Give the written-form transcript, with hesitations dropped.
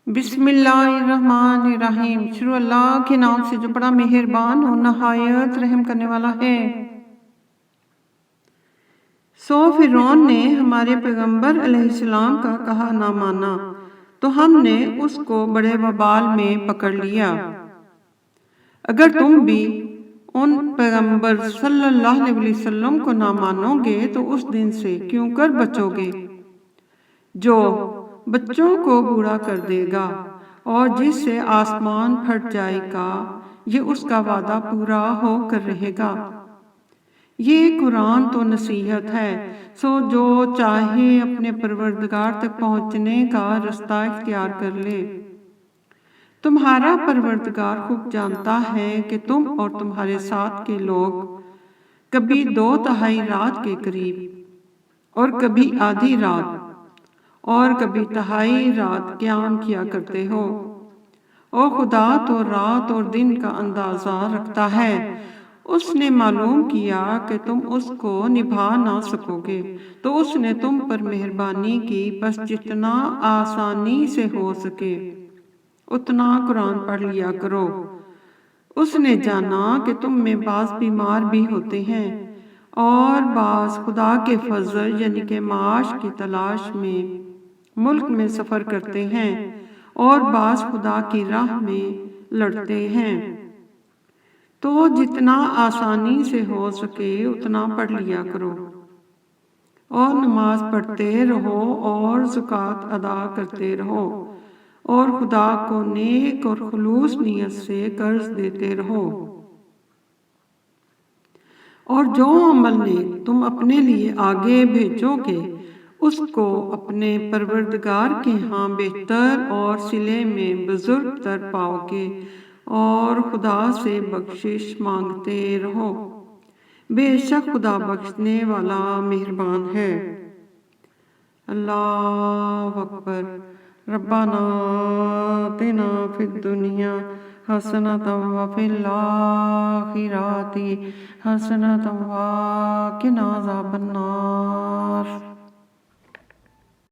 بسم اللہ الرحمن الرحیم، شروع اللہ کے نام سے جو بڑا مہربان اور نہایت رحم کرنے والا ہے۔ فرعون نے ہمارے پیغمبر علیہ السلام کا کہا نہ مانا تو ہم نے اس کو بڑے وبال میں پکڑ لیا۔ اگر تم بھی ان پیغمبر صلی اللہ علیہ وسلم کو نہ مانو گے تو اس دن سے کیوں کر بچو گے جو بچوں کو بوڑھا کر دے گا اور جس سے آسمان پھٹ جائے گا، یہ اس کا وعدہ پورا ہو کر رہے گا۔ یہ قرآن تو نصیحت ہے، سو جو چاہے اپنے پروردگار تک پہنچنے کا رستہ اختیار کر لے۔ تمہارا پروردگار خوب جانتا ہے کہ تم اور تمہارے ساتھ کے لوگ کبھی 2/3 رات کے قریب اور کبھی آدھی رات اور کبھی 1/2 رات قیام کیا کرتے ہو، اور خدا تو رات اور دن کا اندازہ رکھتا ہے۔ اس نے معلوم کیا کہ تم اس کو نبھا نہ سکو گے تو اس نے تم پر مہربانی کی، بس جتنا آسانی سے ہو سکے اتنا قرآن پڑھ لیا کرو۔ اس نے جانا کہ تم میں بعض بیمار بھی ہوتے ہیں اور بعض خدا کے فضل یعنی کہ معاش کی تلاش میں ملک میں سفر کرتے ہیں اور بعض خدا کی راہ میں لڑتے ہیں، تو جتنا آسانی سے ہو سکے اتنا پڑھ لیا کرو، اور نماز پڑھتے رہو اور زکوٰۃ ادا کرتے رہو، اور خدا کو نیک اور خلوص نیت سے قرض دیتے رہو۔ اور جو عمل نیک تم اپنے لیے آگے بھیجو گے اس کو اپنے پروردگار کے ہاں بہتر اور صلے میں بزرگ تر پاؤ گے، اور خدا سے بخشش مانگتے رہو، بے شک خدا بخشنے والا مہربان ہے۔ اللہ اکبر۔ ربنا آتنا فی الدنیا حسنۃ وفی الآخرۃ حسنۃ وقنا عذاب النار۔